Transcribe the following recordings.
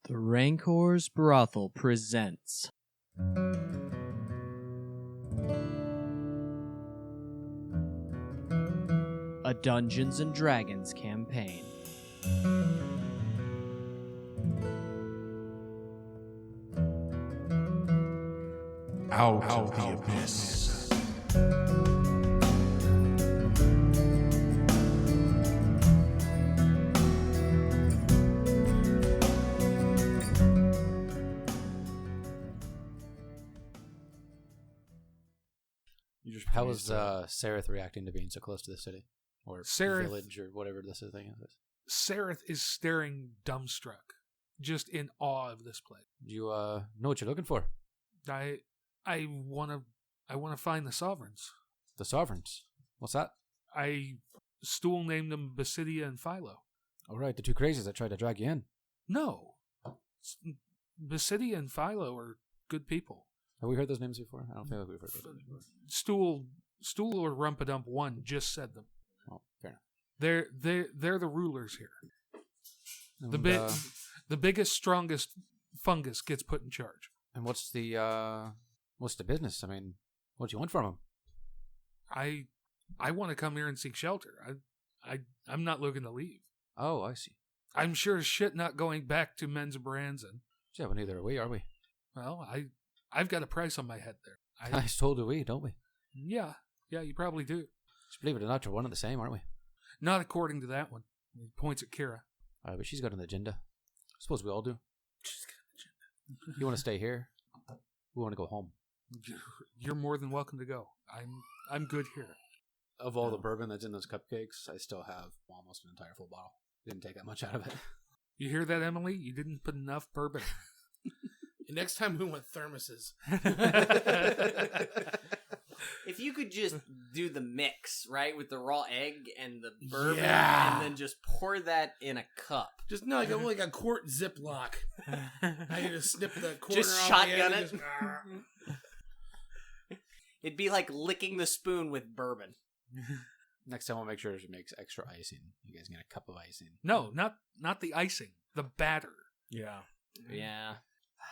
The Rancor's Brothel presents a Dungeons & Dragons campaign. Out of the abyss. How was Sereth reacting to being so close to the city? Or village, or whatever this thing is? Sereth is staring dumbstruck, just in awe of this place. Do you know what you're looking for? I wanna find the sovereigns. The sovereigns? What's that? Stool named them Basidia and Philo. All right, the two crazies that tried to drag you in. No. Basidia and Philo are good people. Have we heard those names before? I don't think we've heard those names before. Stool or Rumpadump one just said them. Oh, fair enough. They're the rulers here. And, the biggest, strongest fungus gets put in charge. And what's the business? I mean, what do you want from them? I want to come here and seek shelter. I'm not looking to leave. Oh, I see. I'm sure as shit not going back to Menzoberranzan. Yeah, but neither are we, are we? Well, I've got a price on my head there. I so do we, don't we? Yeah, you probably do. Just believe it or not, you're one and the same, aren't we? Not according to that one. He points at Kira. But she's got an agenda. I suppose we all do. She's got an agenda. You want to stay here? We want to go home. You're more than welcome to go. I'm good here. Of all the bourbon that's in those cupcakes, I still have almost an entire full bottle. Didn't take that much out of it. You hear that, Emily? You didn't put enough bourbon. Next time we want thermoses. If you could just do the mix, right, with the raw egg and the bourbon, Yeah. and then just pour that in a cup. Just like a quart Ziploc. I can just snip the corner Just off shotgun the end it. and just, It'd be like licking the spoon with bourbon. Next time, I'll make sure she makes extra icing. You guys get a cup of icing. No, not the icing. The batter. yeah. Yeah.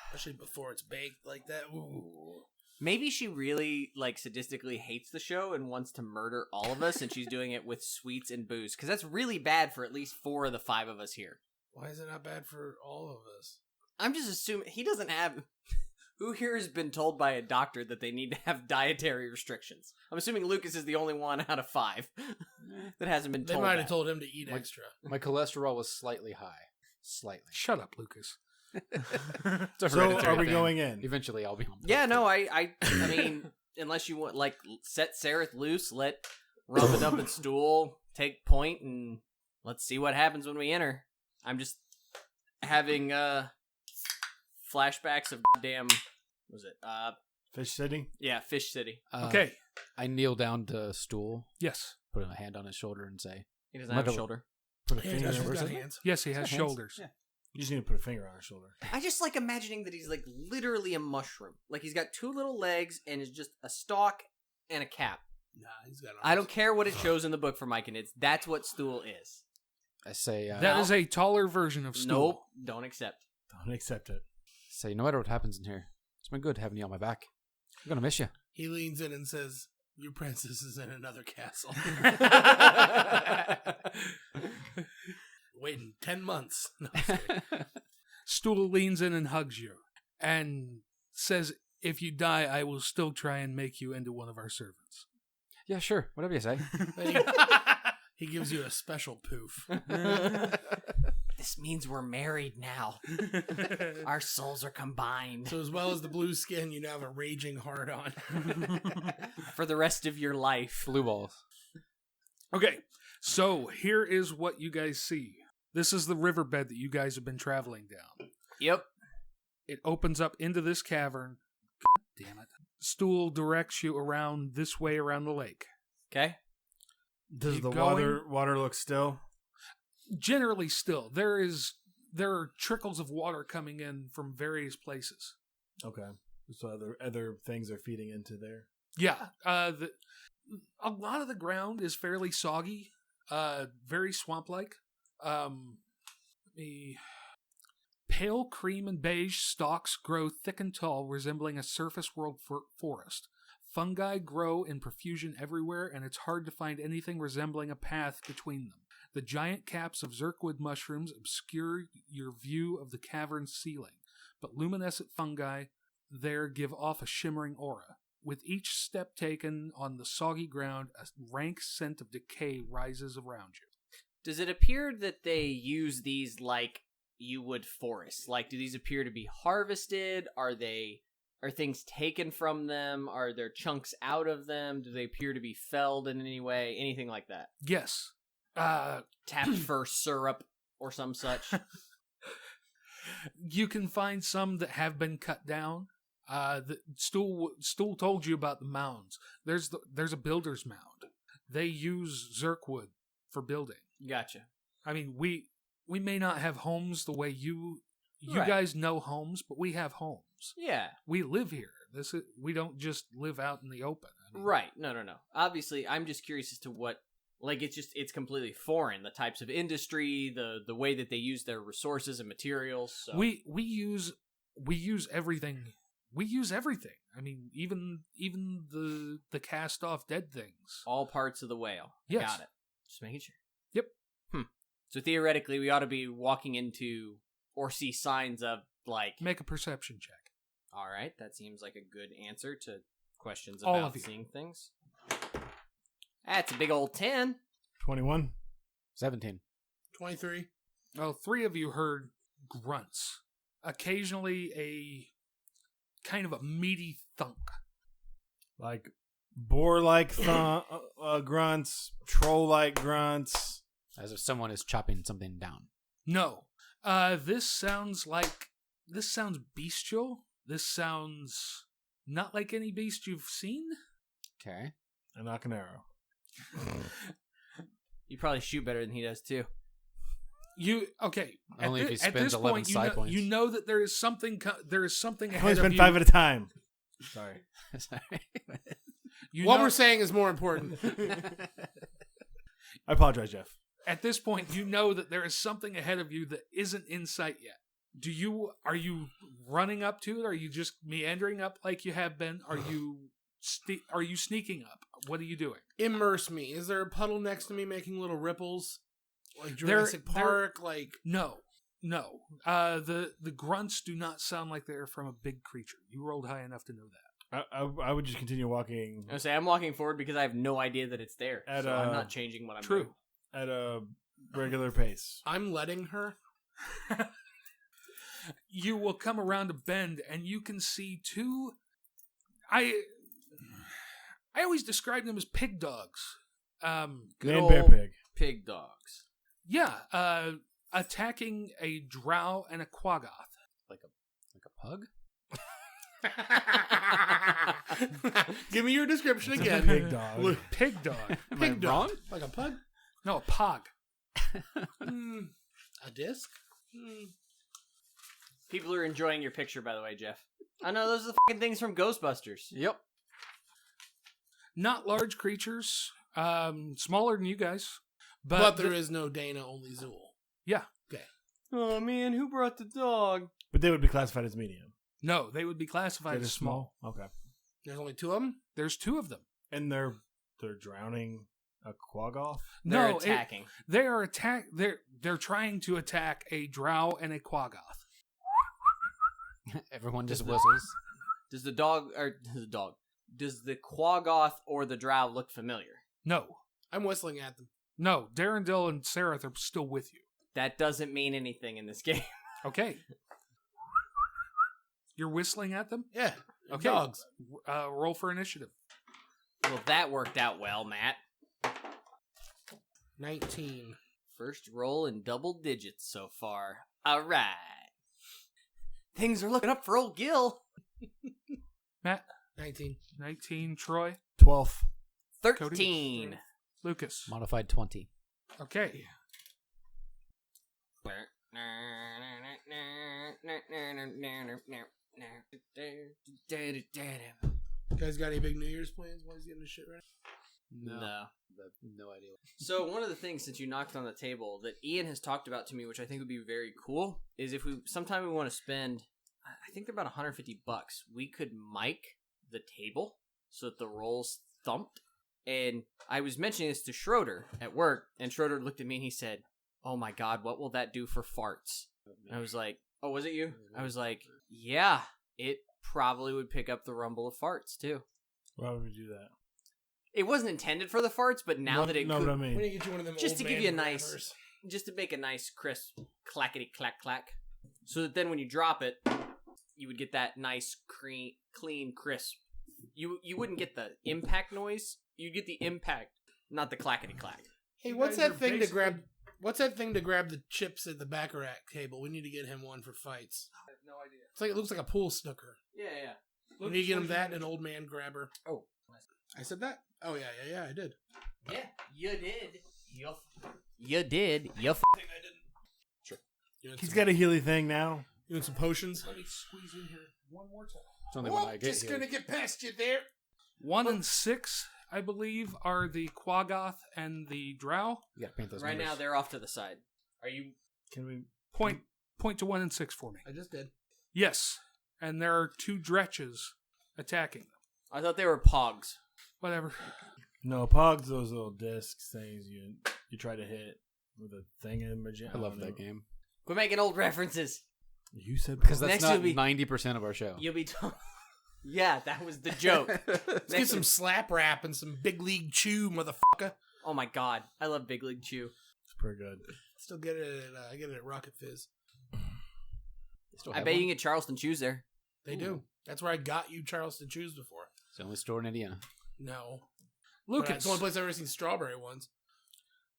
Especially before it's baked like that. Ooh. Maybe she really, sadistically hates the show and wants to murder all of us, and she's doing it with sweets and booze. Because that's really bad for at least 4 of the 5 of us here. Why is it not bad for all of us? I'm just assuming he doesn't have... Who here has been told by a doctor that they need to have dietary restrictions? I'm assuming Lucas is the only one out of 5 that hasn't been They told might that. have told him to eat extra. My cholesterol was slightly high. Slightly. Shut up, Lucas. So are we going in? Eventually, I'll be home. Yeah, no, I mean, unless you want, set Sereth loose, let Rumpadump and Stool take point, and let's see what happens when we enter. I'm just having flashbacks of goddamn, what was it? Fish City? Yeah, Fish City. Okay. I kneel down to Stool, Yes. put a hand on his shoulder, and say, He doesn't have a shoulder. Put a Hey, finger guys, on who's his got shoulder. hands? Yes, he has Hands? shoulders. Yeah. You just need to put a finger on his shoulder. I just like imagining that he's literally a mushroom. Like he's got 2 little legs and is just a stalk and a cap. Nah, he's got arms. I don't care what it shows in the book for myconids. That's what Stool is. I say, That is a taller version of Stool. Nope, don't accept. Don't accept it. no matter what happens in here, it's been good having you on my back. I'm gonna miss you. He leans in and says, "Your princess is in another castle." Waiting 10 months. No, I'm kidding. Stool leans in and hugs you and says, if you die, I will still try and make you into one of our servants. Yeah, sure. Whatever you say. He gives you a special poof. This means we're married now. Our souls are combined. So as well as the blue skin, you now have a raging heart on. For the rest of your life. Blue balls. Okay, so here is what you guys see. This is the riverbed that you guys have been traveling down. Yep. It opens up into this cavern. God damn it. Stool directs you around this way around the lake. Okay. Does Keep the going. water look still? Generally still. There are trickles of water coming in from various places. Okay. So other things are feeding into there. Yeah. A lot of the ground is fairly soggy, very swamp-like. Pale cream and beige stalks grow thick and tall, resembling a surface world forest. Fungi grow in profusion everywhere, and it's hard to find anything resembling a path between them. The giant caps of zirkwood mushrooms obscure your view of the cavern's ceiling, but luminescent fungi there give off a shimmering aura. With each step taken on the soggy ground, a rank scent of decay rises around you. Does it appear that they use these like you would forests? Like, do these appear to be harvested? Are things taken from them? Are there chunks out of them? Do they appear to be felled in any way? Anything like that? Yes. Tapped for syrup or some such? You can find some that have been cut down. Stool told you about the mounds. There's a builder's mound. They use zirkwood for building. Gotcha. I mean, we may not have homes the way you Right. guys know homes, but we have homes. Yeah. We live here. We don't just live out in the open. I mean, Right. No. Obviously, I'm just curious as to what, like, it's completely foreign. The types of industry, the way that they use their resources and materials. So. We use everything. We use everything. I mean, even the cast off dead things. All parts of the whale. Yes. Got it. Just making sure. Yep. So theoretically, we ought to be walking into or see signs of, like... Make a perception check. All right, that seems like a good answer to questions All about of you. seeing things. That's a big old 10. 21. 17. 23. Well, 3 of you heard grunts. Occasionally a kind of a meaty thunk. Like boar-like grunts, troll-like grunts. As if someone is chopping something down. No. This sounds bestial. This sounds not like any beast you've seen. Okay. I knock an arrow. You probably shoot better than he does, too. Okay? Only if he at spends this 11 point, side points. you know that there is something I ahead only of spend you. 5 at a time. Sorry. Sorry. What we're saying is more important. I apologize, Jeff. At this point, you know that there is something ahead of you that isn't in sight yet. Are you running up to it? Are you just meandering up like you have been? Are you sneaking up? What are you doing? Immerse me. Is there a puddle next to me making little ripples? Like Jurassic Park? Like... No. The grunts do not sound like they're from a big creature. You rolled high enough to know that. I would just continue walking I say I'm walking forward because I have no idea that it's there. At, so I'm not changing what I'm True. doing. at a regular pace. I'm letting her. You will come around a bend and you can see 2. I always describe them as pig dogs. Good Man, old bear, pig. pig dogs. Yeah, attacking a drow and a quaggoth. Like a pug? Give me your description again. Pig dog. Pig dog. Am I Pig dog. wrong? Like a pug? No, a pog. A disc? People are enjoying your picture, by the way, Jeff. I know those are the fucking things from Ghostbusters. Yep. Not large creatures. Smaller than you guys. But there is no Dana, only Zool. Yeah. Okay. Oh man, who brought the dog? But they would be classified as medium. No, they would be classified They're as small. Okay. There's only 2 of them? There's 2 of them. And they're drowning a quaggoth? They're No, attacking. they are They're trying to attack a drow and a quaggoth. Everyone just whistles. Does the quaggoth or the drow look familiar? No, I'm whistling at them. no. Darendil and Sareth are still with you. That doesn't mean anything in this game. Okay. You're whistling at them? Yeah. Okay. Dogs. Roll for initiative. Well, that worked out well, Matt. 19. First roll in double digits so far. All right. Things are looking up for old Gil. Matt, 19. 19. Troy, 12. 13. Lucas. Modified 20. Okay. You guys got any big New Year's plans while he's getting his shit ready? No. No idea. So one of the things, since you knocked on the table, that Ian has talked about to me, which I think would be very cool, is if sometime we want to spend, I think they're about $150, we could mic the table so that the rolls thumped. And I was mentioning this to Schroeder at work, and Schroeder looked at me and he said, "Oh my God, what will that do for farts?" And I was like, "Oh, was it you?" I was like, "Yeah, it probably would pick up the rumble of farts too." Why would we do that? It wasn't intended for the farts, but now that it could, what I We mean. need to get you one of them just old to give man you a nice, grabbers. just to make a nice crisp clackety clack clack, so that then when you drop it, you would get that nice clean crisp. You wouldn't get the impact noise. You'd get the impact, not the clackety clack. Hey, You what's guys that are thing to basically- grab? What's that thing to grab the chips at the Baccarat table? We need to get him one for fights. I have no idea. It's like it looks like a pool snooker. Yeah. We need to get him that and an old man grabber. Oh. I said that? Oh yeah, I did. Yeah, you did. You did. You You want He's some- got a Healy thing now. You want some potions? Let me squeeze in here one more time. It's only when I get just here. gonna get past you there. 1 and 6, I believe, are the Quaggoth and the Drow. You gotta paint those Right now, numbers. they're off to the side. Are you? Can we? Point to 1 and 6 for me. I just did. Yes, and there are 2 Dretches attacking them. I thought they were pogs. Whatever. No, Pogs. Those little disc things you try to hit with a thing in magenta. I love that game. Quit making old references. You said Because that's Next not will be- 90% of our show. You'll be. Yeah, that was the joke. Let's get some slap rap and some big league chew, motherfucker. Oh my God, I love Big League Chew. It's pretty good. Still get it at I get it at Rocket Fizz. Still I have bet you one? can get Charleston Chews there. They do. That's where I got you Charleston Chews before. It's the only store in Indiana. No. But Lucas. it's the only place I've ever seen strawberry ones.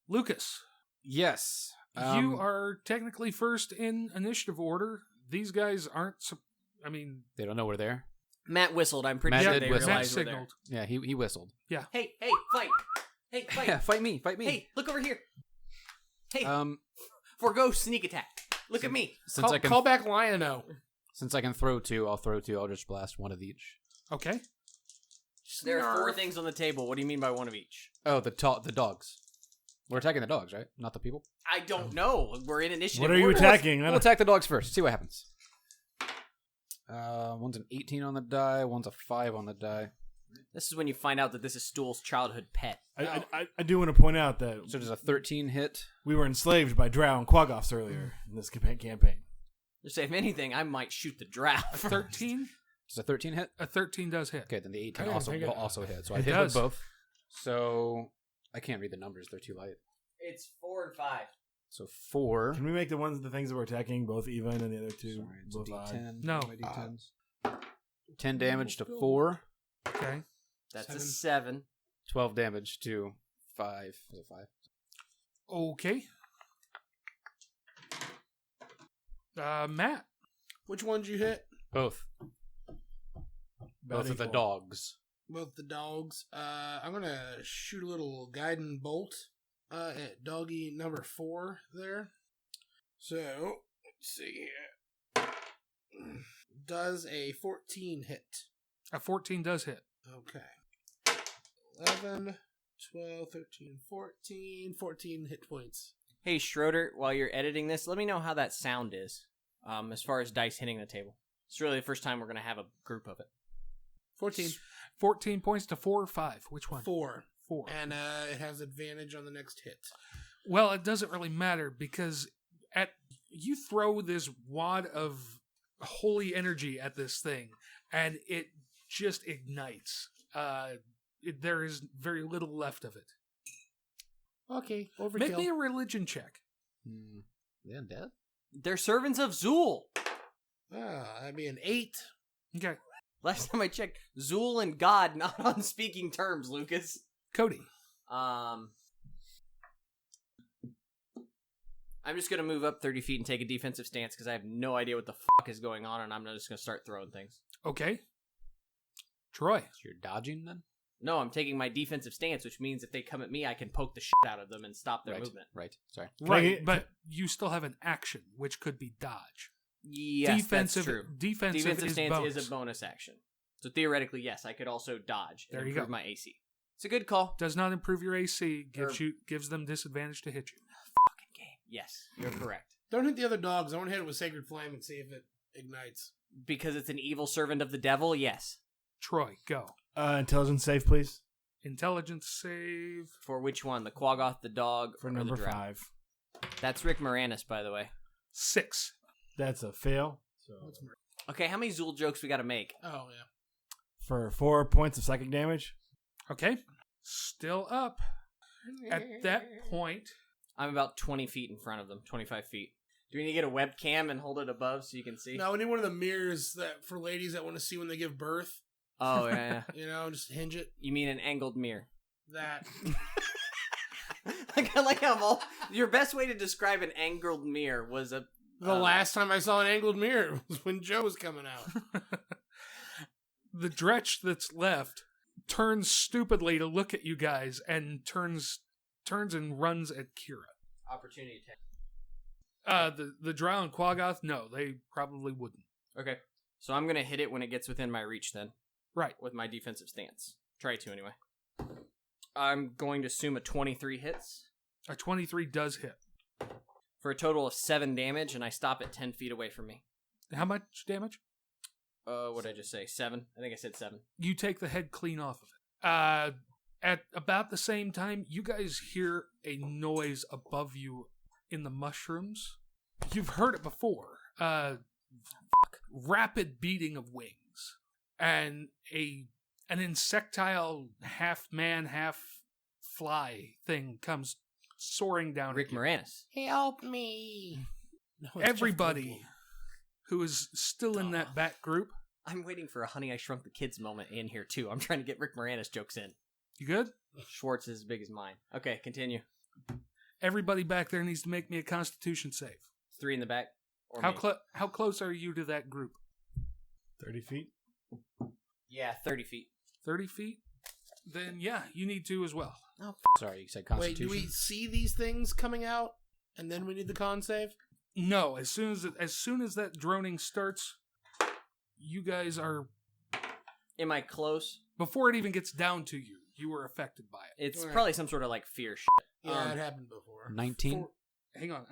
Lucas, Yes. you are technically first in initiative order. These guys aren't. They don't know we're there. Matt whistled. I'm pretty Matt sure did they whistle. Matt realized we're there. signaled. Yeah, he whistled. Hey, fight! Hey, fight! Yeah, fight me. Hey, look over here. Hey, Um, forgo sneak attack. Look at me. since I can Call back Lion-O. since I can throw 2, I'll throw 2. I'll just blast 1 of each. Okay. There are 4 things on the table. What do you mean by 1 of each? Oh, the dogs. We're attacking the dogs, right? Not the people. I don't know. We're in initiative. What are you order. attacking? We'll attack the dogs first. See what happens. One's an 18 on the die. One's a 5 on the die. This is when you find out that this is Stool's childhood pet. I do want to point out that So does a 13 hit? we were enslaved by Drow and Quaggoths earlier in this campaign. Just say, if anything, I might shoot the drow. A 13? Does a 13 hit? A 13 does hit. Okay, then the 18 Okay, also take it. will also hit. So I It hit does. with both. So I can't read the numbers; they're too light. It's 4 and 5. So 4. Can we make the things that we're attacking both even and the other two Sorry, it's a both odd? D10. No. My D10s. 10 damage to 4. Okay. That's a 7. 12 damage to 5. Was it 5? Okay. Matt. Which ones you hit? Both. About Both of the equal. dogs. Both the dogs. I'm gonna shoot a little guiding bolt at doggy number 4 there. So let's see here. Does a 14 hit? A 14 does hit. Okay. 11, 12, 13, 14. 14 hit points. Hey, Schroeder, while you're editing this, let me know how that sound is as far as dice hitting the table. It's really the first time we're going to have a group of it. 14. 14 points to 4 or 5. Which one? 4. 4. And it has advantage on the next hit. Well, it doesn't really matter because you throw this wad of holy energy at this thing, and it just ignites. There is very little left of it. Okay, overkill. Make me a religion check. They undead? They're servants of Zool. That'd be an 8. Okay. Last time I checked, Zool and God not on speaking terms, Lucas. Cody. I'm just going to move up 30 feet and take a defensive stance because I have no idea what the fuck is going on, and I'm just going to start throwing things. Okay. Troy. So you're dodging then? No, I'm taking my defensive stance, which means if they come at me, I can poke the shit out of them and stop their Right. movement. Right. Sorry. Right, but you still have an action, which could be dodge. Yes, defensive, that's true. Defensive is stance bonus. is a bonus action. So theoretically, yes, I could also dodge and There you improve go. my AC. It's a good call. Does not improve your AC. Gives them disadvantage to hit you. Fucking game. Yes, you're correct. Don't hit the other dogs. I want to hit it with Sacred Flame and see if it ignites. Because it's an evil servant of the devil, yes. Troy, go. Intelligence save, please. Intelligence save. For which one? The Quaggoth, the dog, For or number the dragon? 5. That's Rick Moranis, by the way. 6. That's a fail. So Okay, how many Zool jokes we got to make? Oh, yeah. for 4 points of psychic damage. Okay. Still up. At that point, I'm about 20 feet in front of them, 25 feet. Do we need to get a webcam and hold it above so you can see? No, we need one of the mirrors that for ladies that want to see when they give birth. Oh, yeah. You know, just hinge it. You mean an angled mirror? That. I like how your best way to describe an angled mirror was a... The last time I saw an angled mirror was when Joe was coming out. the Dretch that's left turns stupidly to look at you guys and turns and runs at Kira. Opportunity attack. The Drow and Quaggoth, no, they probably wouldn't. Okay. So I'm going to hit it when it gets within my reach then. Right. With my defensive stance. Try to, anyway. I'm going to assume a 23 hits. A 23 does hit. For a total of 7 damage, and I stop at 10 feet away from me. How much damage? What did I just say? 7? I think I said 7. You take the head clean off of it. At about the same time, you guys hear a noise above you in the mushrooms. You've heard it before. Rapid beating of wings. And an insectile half-man, half-fly thing comes soaring down Rick at you. Moranis. Help me. No, it's Everybody who is still in that back group. I'm waiting for a Honey, I Shrunk the Kids moment in here, too. I'm trying to get Rick Moranis jokes in. You good? Schwartz is as big as mine. Okay, continue. Everybody back there needs to make me a Constitution save. 3 in the back. Or How close are you to that group? 30 feet. Yeah, 30 feet. 30 feet? Then yeah, you need to as well. Oh, Sorry, you said Wait, Constitution? do we see these things coming out and then we need the con save? No, as soon as that droning starts, you guys are, Am I close? before it even gets down to you, you were affected by it. It's Right. probably some sort of like fear shit. Yeah, it happened before. 19? Hang on,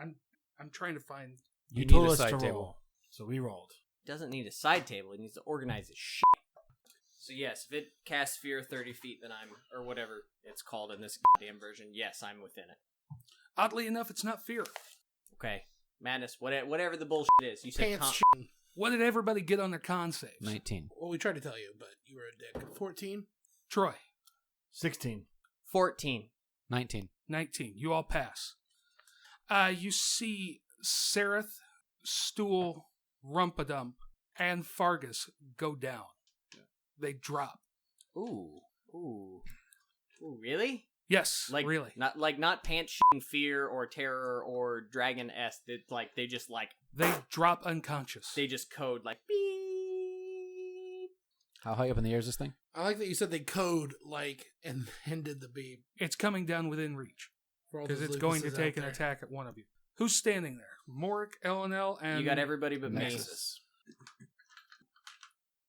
I'm trying to find. You need told a us to side table. roll, so we rolled. Doesn't need a side table. It needs to organize its shit. So yes, if it casts fear 30 feet, then I'm, or whatever it's called in this goddamn version, yes, I'm within it. Oddly enough, it's not fear. Okay. Madness, whatever the bullshit is. You said Pants shitting. What did everybody get on their con saves? 19. Well, we tried to tell you, but you were a dick. 14? Troy, 16. 14. 19. 19. You all pass. You see Sereth, Stool, Rumpadump, and Fargus go down. They drop. Ooh. Really? Yes, Like really. not pants shitting fear or terror or dragon s. They just They drop unconscious. they just code like beep. How high up in the air is this thing? I like that you said they code like and did the beep. It's coming down within reach For all because those it's going to Lucases take out an there. attack at one of you. Who's standing there? Morauk, Elanil, and You got everybody but me. Nexus.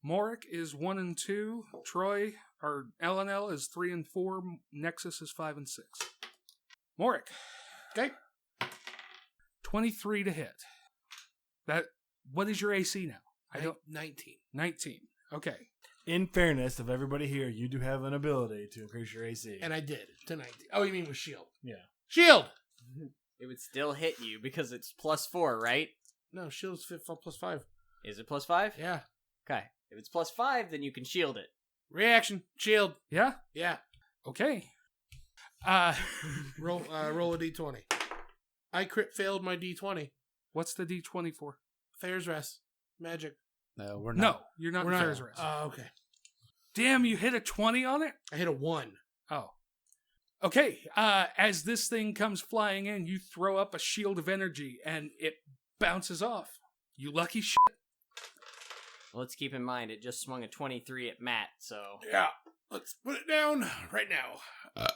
Morauk is 1 and 2. Troy or Elanil is 3 and 4. Nexus is 5 and 6. Morauk, Okay. 23 to hit. What is your AC now? I don't. 19. 19. Okay. In fairness of everybody here, you do have an ability to increase your AC. And I did to 19. Oh, you mean with shield? Yeah. Shield! It would still hit you because it's +4, right? No, shield's plus 5. Is it +5? Yeah. Okay. If it's +5, then you can shield it. Reaction. Shield. Yeah. Yeah. Okay. Roll a d20. I crit failed my d20. What's the D20 for? Fair's Rest. Magic. We're No, not. you're not We're in not. Fair's Rest. Oh, okay. Damn, you hit a 20 on it? I hit a 1. Oh. Okay, as this thing comes flying in, you throw up a shield of energy, and it bounces off. You lucky shit. Well, let's keep in mind it just swung a 23 at Matt, so Yeah. Let's put it down right now.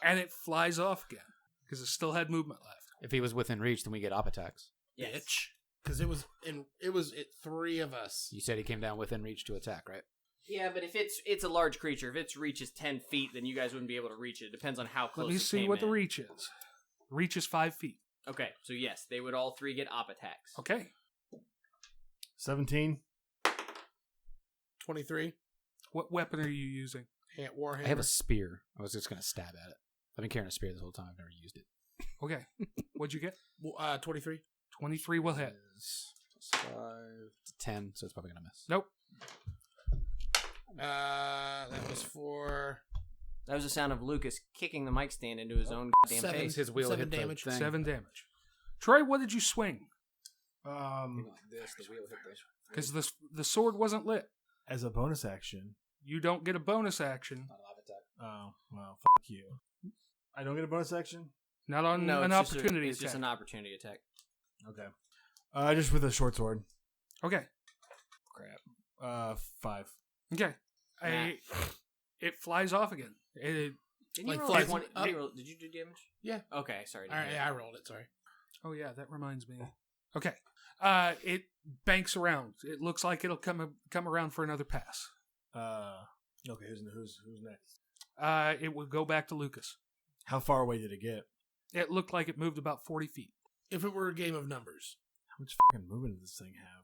And it flies off again, because it still had movement left. If he was within reach, then we get op attacks. yes. Bitch. Because it was 3 of us. You said he came down within reach to attack, right? Yeah, but if it's a large creature, if its reach is 10 feet, then you guys wouldn't be able to reach it. It depends on how close. Let me see what the reach is. Reach is 5 feet. Okay, so yes, they would all three get op attacks. Okay. 17. 23. What weapon are you using? Warhammer. I have a spear. I was just going to stab at it. I've been carrying a spear this whole time. I've never used it. Okay. What'd you get? 23. 23 will hit. Plus 5 to 10, so it's probably going to miss. Nope. That was for That was the sound of Lucas kicking the mic stand into his own goddamn 7. face. His wheel 7 hit the damage. thing. 7 damage. Troy, what did you swing? Like this, the wheel hit the... Because the sword wasn't lit. As a bonus action. You don't get a bonus action. Not a live attack. Oh, well, fuck you. I don't get a bonus action? Not on No, an it's just opportunity it's just attack. an opportunity attack. Okay. Just with a short sword. Okay. Crap. 5. Okay. Matt. It flies off again. Didn't Like you roll flies 20? up. Did you do damage? Yeah. Okay, sorry. All right, yeah, I rolled it. Sorry. Oh yeah, that reminds me. Okay. It banks around. It looks like it'll come around for another pass. Okay, who's next? It will go back to Lucas. How far away did it get? It looked like it moved about 40 feet. If it were a game of numbers, How much fucking movement does this thing have?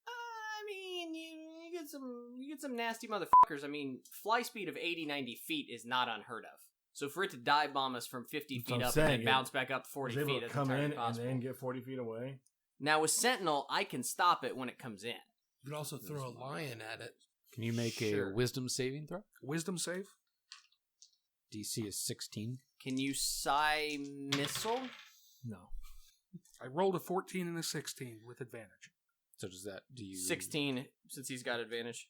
I mean, you get some nasty motherfuckers. I mean, fly speed of 80, 90 feet is not unheard of. So for it to dive bomb us from 50 That's feet what I'm up saying. and then bounce back up 40 Was able feet, to that's come entirely in possible. and then get 40 feet away? Now with Sentinel, I can stop it when it comes in. you could also throw a lion at it. Can you make Sure. a wisdom saving throw? Wisdom save? DC is 16. Can you psi missile? No. I rolled a 14 and a 16 with advantage. So does that... Do you... 16, since he's got advantage.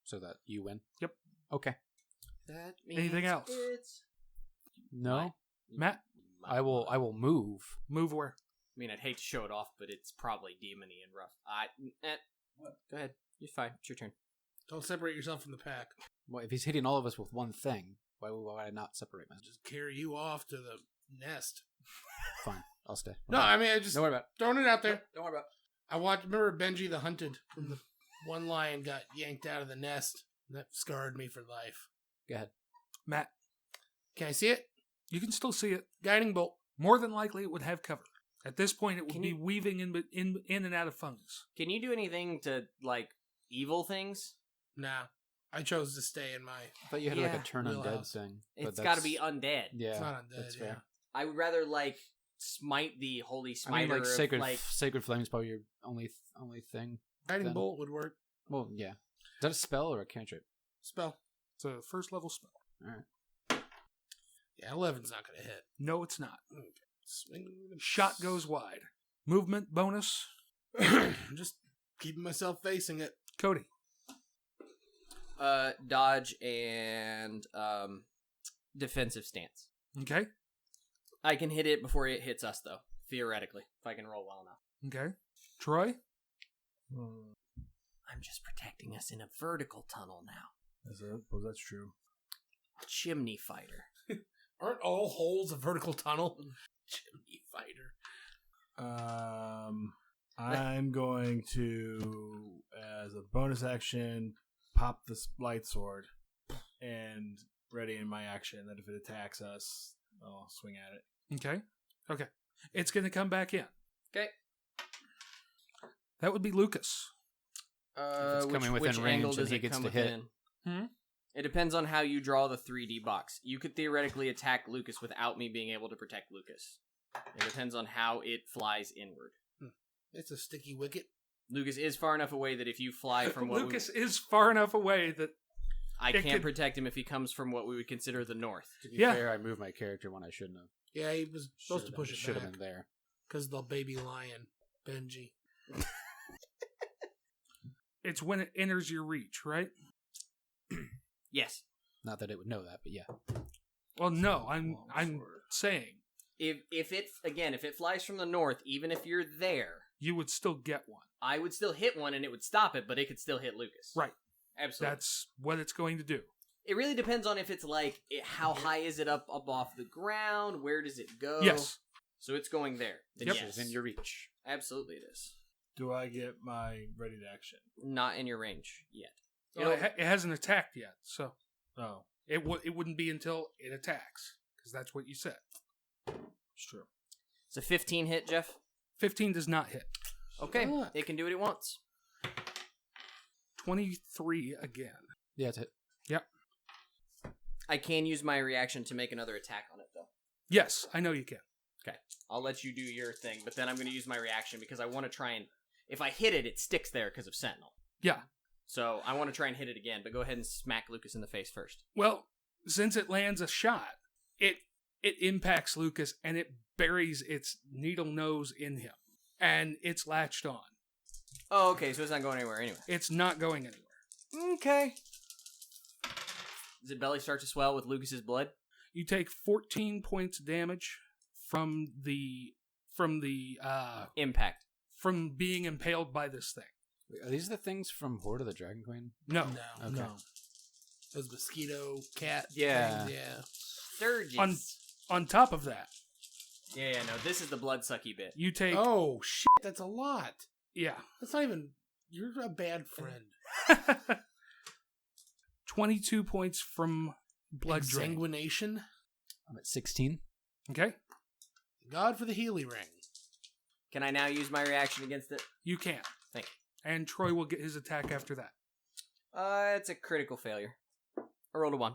So that you win? Yep. Okay. That means Anything else? It's... No? Matt, I will move. move where? I mean, I'd hate to show it off, but it's probably demony and rough. Go ahead. You're fine. It's your turn. Don't separate yourself from the pack. Well, if he's hitting all of us with one thing, why would I not separate myself? Just carry you off to the nest. Fine. I'll stay. No, I mean, I just Don't worry about it. throwing it out there. Don't worry about it. Remember Benji the Hunted? From the one lion got yanked out of the nest. That scarred me for life. Go ahead. Matt, Can I see it? you can still see it. Guiding bolt. More than likely, it would have cover. At this point, it would Can be you- weaving in and out of fungus. Can you do anything to, like, evil things? Nah. I chose to stay in my... I thought you had like Yeah. a turn undead Wheelhouse. thing. It's got to be undead. Yeah. It's not undead, that's yeah. fair. I would rather, like, smite the holy I smiter mean, like of, sacred, like... sacred flame is probably your only thing. Guiding Then- bolt would work. Well, yeah. Is that a spell or a cantrip? Spell. It's a first level spell. All right. Yeah, 11's not going to hit. No, it's not. Swing. Shot goes wide. Movement bonus. Just keeping myself facing it. Cody. Dodge and defensive stance. Okay. I can hit it before it hits us, though. Theoretically, if I can roll well enough. Okay. Troy. I'm just protecting us in a vertical tunnel now. Well, that's true. Chimney fighter. Aren't all holes a vertical tunnel? Chimney fighter. I'm going to, as a bonus action, pop this light sword and ready in my action that if it attacks us, I'll swing at it. Okay. Okay. It's going to come back in. Okay. That would be Lucas. it's coming within which range angle and does he it gets come to hit. Hmm? within? It depends on how you draw the 3D box. You could theoretically attack Lucas without me being able to protect Lucas. It depends on how it flies inward. It's a sticky wicket. Lucas is far enough away that if you fly from what Lucas is far enough away that I it can't could- protect him if he comes from what we would consider the north. To be Yeah. fair, I moved my character when I shouldn't have. Yeah, he was supposed to push it Should back. have been there. Because the baby lion, Benji. it's when it enters your reach, right? Yes. Not that it would know that, but yeah. Well, no, I'm saying If it flies from the north, even if you're there, you would still get one. I would still hit one and it would stop it, but it could still hit Lucas. Right. Absolutely. That's what it's going to do. It really depends on if it's like, how high is it up off the ground? Where does it go? Yes. So it's going there. Then Yep. yes. Within your reach. Absolutely it is. Do I get my ready to action? Not in your range yet. It hasn't attacked yet, so Oh, it wouldn't be until it attacks, because that's what you said. it's true. It's a 15 hit, Jeff. 15 does not hit. Okay, Fuck. it can do what it wants. 23 again. Yeah, it's a hit. Yep. I can use my reaction to make another attack on it, though. Yes, I know you can. Okay, I'll let you do your thing, but then I'm going to use my reaction because I want to try and... If I hit it, it sticks there because of Sentinel. Yeah. So I want to try and hit it again, but go ahead and smack Lucas in the face first. Well, since it lands a shot, it impacts Lucas and it buries its needle nose in him. And it's latched on. Oh, okay, so it's not going anywhere anyway. It's not going anywhere. Okay. Does it belly start to swell with Lucas's blood? You take 14 points damage from the Impact. from being impaled by this thing. Wait, are these the things from Horde of the Dragon Queen? No. No. Okay. No. Those mosquito cat Yeah. things, yeah. Sturgis. On top of that, Yeah, no, this is the bloodsucky bit. you take Oh, shit, that's a lot. yeah, That's not even... You're a bad friend. 22 points from blood drain. Exsanguination. I'm at 16. Okay, God for the Healy ring. Can I now use my reaction against it? you can. Thank And Troy will get his attack after that. you. It's a critical failure. I rolled a 1.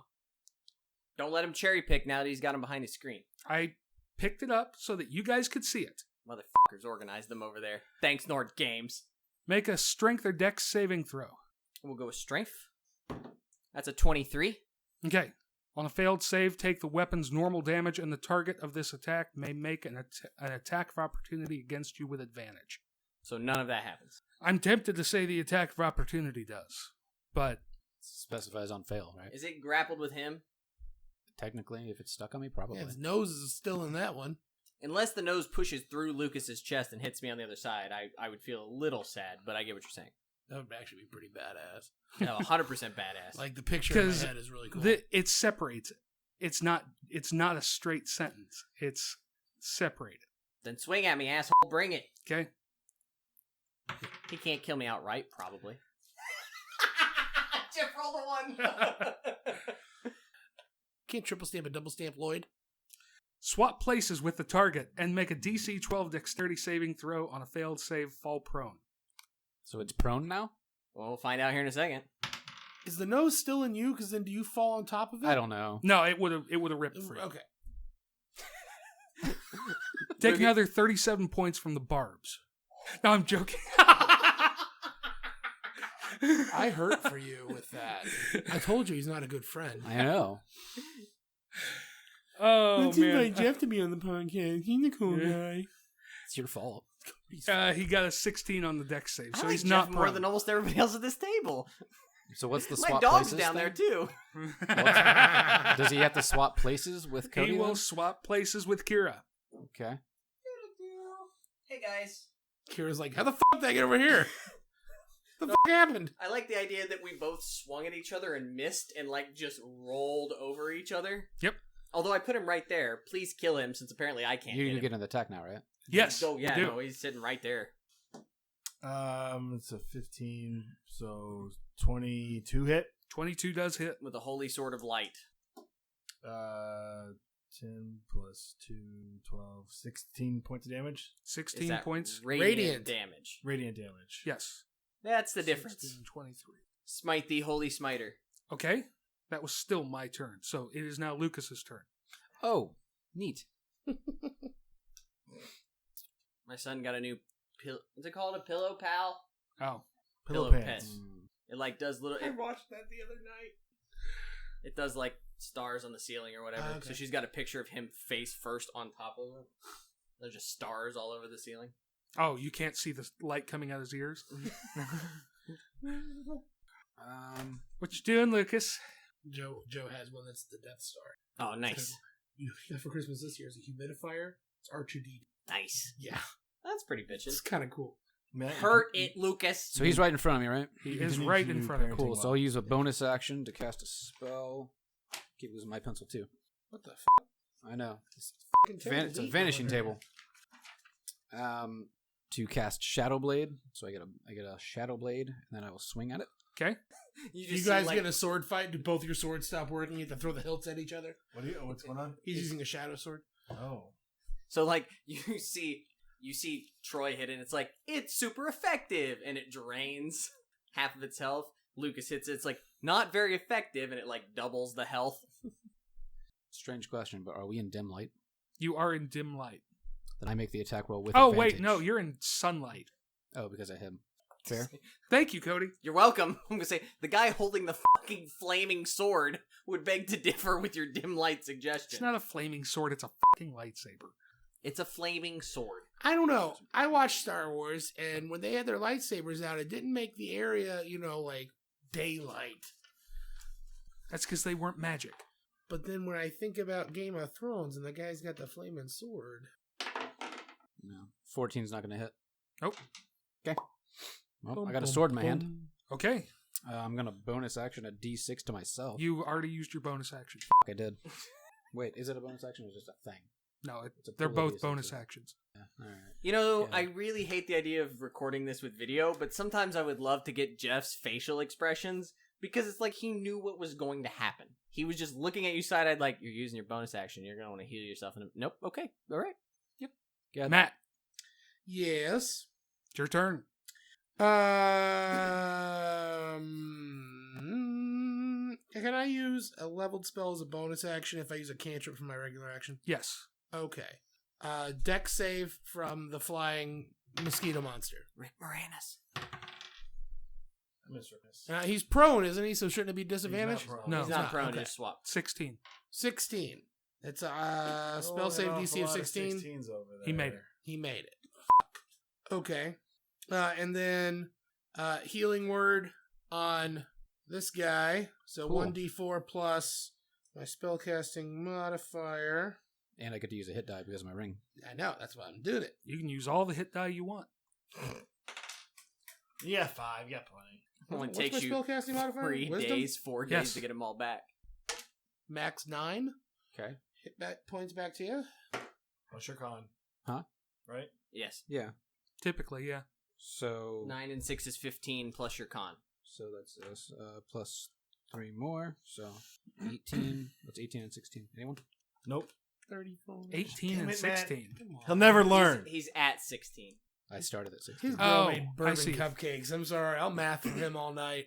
Don't let him cherry pick now that he's got him behind his screen. I picked it up so that you guys could see it. Motherfuckers organized them over there. Thanks, Nord Games. Make a strength or dex saving throw. We'll go with strength. That's a 23. Okay. On a failed save, take the weapon's normal damage, and the target of this attack may make an attack of opportunity against you with advantage. So none of that happens. I'm tempted to say the attack of opportunity does, but Specifies on fail, right? Is it grappled with him? Technically, if it's stuck on me, probably. Yeah, his nose is still in that one. Unless the nose pushes through Lucas's chest and hits me on the other side, I would feel a little sad, but I get what you're saying. That would actually be pretty badass. No, 100% badass. Like, the picture in my 'Cause head is really cool. it separates it. It's not a straight sentence. It's separated. Then swing at me, asshole. Bring it. Okay? He can't kill me outright, probably. Jeff rolled a 1. Can't triple stamp a double stamp Lloyd. Swap places with the target and make a DC 12 dexterity saving throw. On a failed save, fall prone. So it's prone now? Well, we'll find out here in a second. Is the nose still in you? Because then do you fall on top of it? I don't know. No, it would have ripped free. Okay. Take another 37 points from the barbs. No, I'm joking. I hurt for you with that. I told you he's not a good friend. I know. Oh, man. Jeff to be on the podcast. He's a cool guy. It's your fault. He got a 16 on the dex save, so I like he's Jeff not more prone. than almost everybody else at this table. So what's the My swap dog's places down there, thing? too. Does he have to swap places with Cody? He will then? swap places with Kira. Okay. Hey, guys. Kira's like, how the fuck did I get over here? The fuck happened? I like the idea that we both swung at each other and missed and, just rolled over each other. Yep. Although I put him right there. Please kill him, since apparently I can't You hit him. get an attack now, right? Yes. Oh, yeah, you do. no, he's sitting right there. It's a 15, so 22 hit. 22 does hit. With a holy sword of light. 10 plus 2, 12, 16 points of damage. 16 Is that points. Radiant damage. Radiant damage. Yes. That's the difference. 16, 23. Smite the holy smiter. Okay. That was still my turn, so it is now Lucas's turn. Oh, neat. My son got a new what's it called? A pillow pal? Oh. Pillow pants. It does little. I watched that the other night. It does stars on the ceiling or whatever. Okay. So she's got a picture of him face first on top of it. There's just stars all over the ceiling. Oh, you can't see the light coming out of his ears? What you doing, Lucas? Joe has one that's the Death Star. Oh, nice. You got for Christmas this year is a humidifier. It's R2D. Nice. Yeah. That's pretty bitchin'. It's kind of cool. Hurt it, Lucas. So he's right in front of me, right? He is right in front of him. Cool. So I'll use a bonus action to cast a spell. Keep losing my pencil too. What the I know. It's fucking it's a vanishing table. To cast Shadow Blade. So I get a Shadow Blade, and then I will swing at it. Okay. You guys get in a sword fight. Do both your swords stop working? You have to throw the hilts at each other. What's going on? He's using a shadow sword. Oh. So like you see Troy hit it and it's like, it's super effective, and it drains half of its health. Lucas hits it, it's like, not very effective, and it like doubles the health. Strange question, but are we in dim light? You are in dim light. Then I make the attack roll with Oh, advantage. wait, no, you're in sunlight. Oh, because I hit him. Fair. Thank you, Cody. You're welcome. I'm gonna say, the guy holding the fucking flaming sword would beg to differ with your dim light suggestion. It's not a flaming sword, it's a fucking lightsaber. It's a flaming sword. I don't know. I watched Star Wars, and when they had their lightsabers out, it didn't make the area, like daylight. That's because they weren't magic. But then when I think about Game of Thrones and the guy's got the flaming sword. No. 14's not going to hit. Nope. Okay. Well, I got a sword in my hand. Okay. I'm going to bonus action a D6 to myself. You already used your bonus action. I did. Wait, is it a bonus action or just a thing? No, It's a they're pool of both D6s. bonus actions. Yeah, all right. Yeah. Yeah. I really hate the idea of recording this with video, but sometimes I would love to get Jeff's facial expressions, because it's like he knew what was going to happen. He was just looking at you side-eyed like, you're using your bonus action, you're going to want to heal yourself. And nope, okay, all right. Yep. Yeah. Matt, Yes. it's your turn. Can I use a leveled spell as a bonus action if I use a cantrip for my regular action? Yes. Okay. Dex save from the flying mosquito monster. Rick Moranis. I misread this. He's prone, isn't he? So shouldn't it be disadvantage? He's not prone. No. He's not prone, okay. just swap. 16. 16. It's a spell save DC of 16. 16s over there. He made it. He made it. Okay. And then healing word on this guy. So Cool. 1d4 plus my spellcasting modifier. And I get to use a hit die because of my ring. I know, that's why I'm doing it. You can use all the hit die you want. Yeah, 5. You got plenty. Only What's takes my you spellcasting modifier? 4 days Yes. to get them all back. Max 9. Okay. Hit back points back to you. What's your con? Huh? Right? Yes. Yeah. Typically, yeah. So 9 and 6 is 15 plus your con. So that's this, plus 3 more. So 18. What's 18 and 16? Anyone? Nope. 34. 18 Damn and it, Matt. 16. Come on. He'll never learn. He's at 16. I started at 16. His girl Oh, made I bourbon see. cupcakes. I'm sorry. I'll math for him all night.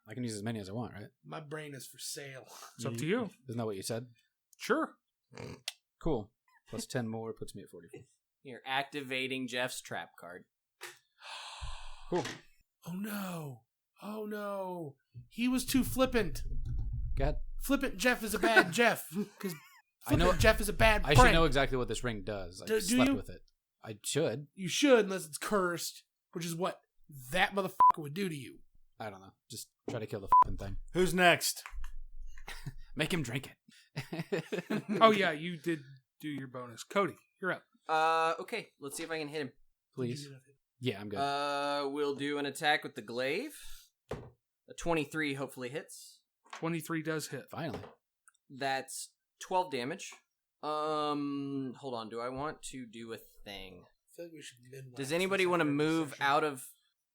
I can use as many as I want, right? My brain is for sale. It's up to you. Isn't that what you said? Sure. Cool. Plus 10 more puts me at 44. You're activating Jeff's trap card. Cool. Oh no. Oh no. He was too flippant. Go ahead. Flippant Jeff is a bad Jeff. Because I know- Jeff is a bad I prank. should know exactly what this ring does. I Do slept you? with it. I should. You should, unless it's cursed, which is what that motherfucker would do to you. I don't know. Just try to kill the f***ing thing. Who's next? Make him drink it. Oh, yeah, you did do your bonus. Cody, you're up. Okay, let's see if I can hit him. Please. Yeah, I'm good. We'll do an attack with the glaive. A 23 hopefully hits. 23 does hit. Finally. That's 12 damage. Hold on. Do I want to do a thing? I feel like we should mid-wax Does anybody this want to after move session. out of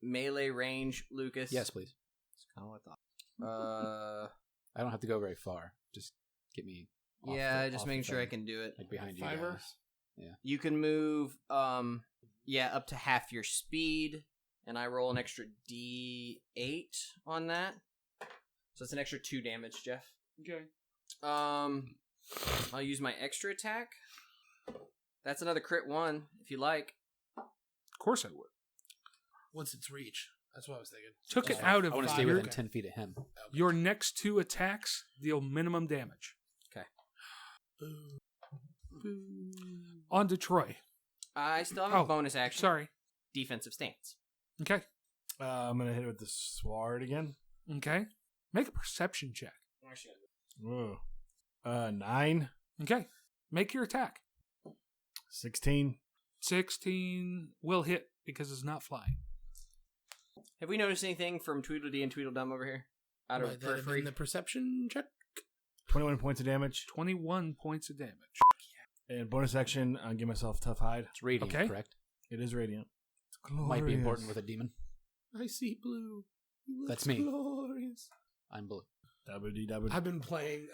melee range, Lucas? Yes, please. That's kind of what I thought. I don't have to go very far. Just get me off Yeah, the- just off making the sure I thing. can do it. Like behind you Fiver? guys. Yeah. You can move, up to half your speed, and I roll an extra D8 on that. So it's an extra 2 damage, Jeff. Okay. I'll use my extra attack. That's another crit 1, if you like. Of course I would. What's its reach? That's what I was thinking. Took it Oh, out of I want to your- stay within 10 feet of him. Your next 2 attacks deal minimum damage. On to Troy. I still have Oh, a bonus action. Sorry. Defensive stance. Okay. I'm going to hit it with the sword again. Okay. Make a perception check. Whoa. 9. Okay. Make your attack. 16. 16 will hit because it's not flying. Have we noticed anything from Tweedledee and Tweedledum over here? Out Might of that have periphery? been the perception check? 21 points of damage. 21 points of damage. And bonus action, I'll give myself tough hide. It's radiant, Okay. correct? It is radiant. Might be important with a demon. I see blue. You look That's me. glorious. I'm blue. I've been playing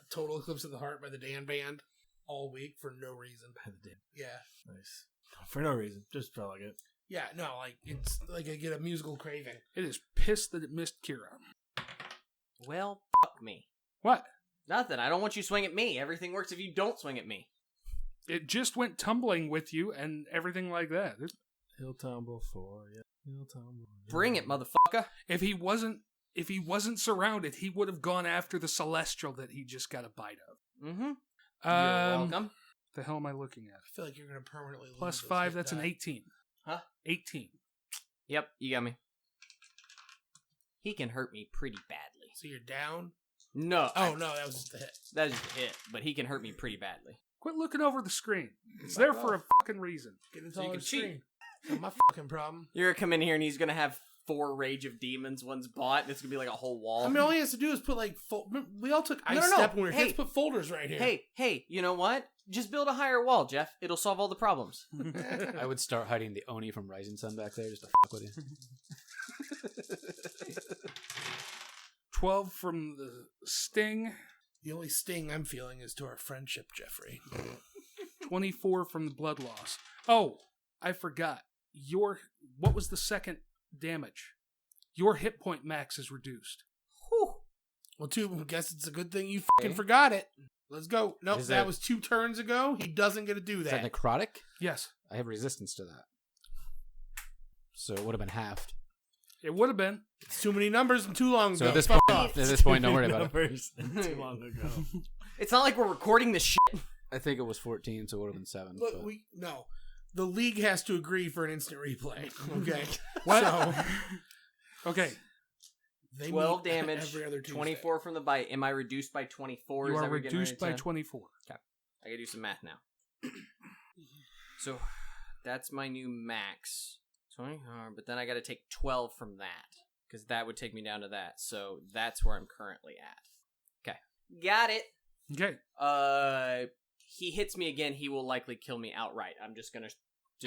Total Eclipse of the Heart by the Dan Band all week for no reason. By the Dan. Yeah. Nice. For no reason. Just felt like it. Yeah, no, like, it's like I get a musical craving. It is pissed that it missed Kira. Well, fuck me. What? Nothing. I don't want you to swing at me. Everything works if you don't swing at me. It just went tumbling with you and everything like that. He'll tumble for you. He'll tumble. Bring it, motherfucker. If he wasn't surrounded, he would have gone after the celestial that he just got a bite of. Mm-hmm. You're welcome. The hell am I looking at? I feel like you're going to permanently lose Plus this 5, hit that's an die. 18. Huh? 18. Yep, you got me. He can hurt me pretty badly. So you're down? No. Oh, no, that was just a hit. That is just a hit, but he can hurt me pretty badly. Quit looking over the screen. It's there for a fucking reason. Get it So you on can the cheat. screen. Not my fucking problem. You're gonna come in here and he's gonna have 4 Rage of Demons, one's bought, and it's gonna be like a whole wall. I mean, all he has to do is put, like, we all took ice no. step when we were Hey. kids. Put folders right here. Hey, you know what? Just build a higher wall, Jeff. It'll solve all the problems. I would start hiding the Oni from Rising Sun back there just to fuck with you. 12 from the sting. The only sting I'm feeling is to our friendship, Jeffrey. 24 from the blood loss. Oh, I forgot. What was the second damage? Your hit point max is reduced. Whew. Well, I guess it's a good thing you fucking forgot it. Let's go. Nope, Is that that- was 2 turns ago. He doesn't get to do Is that. that necrotic? Yes, I have resistance to that. So it would have been halved. it would have been. It's too many numbers and too long So ago. at this Fuck point, off. don't worry about it. Numbers too long ago. It's not like we're recording this shit. I think it was 14, so it would have been 7. Look, but- no. The league has to agree for an instant replay. Okay. What? So Okay, they 12 meet damage, every other Tuesday. 24 from the bite. Am I reduced by 24? you Is are that what we're getting reduced by ready to- 24. I gotta do some math now. So that's my new max. 20, but then I gotta take 12 from that. Because that would take me down to that. So that's where I'm currently at. Okay. Got it. Okay, He hits me again, he will likely kill me outright. I'm just gonna...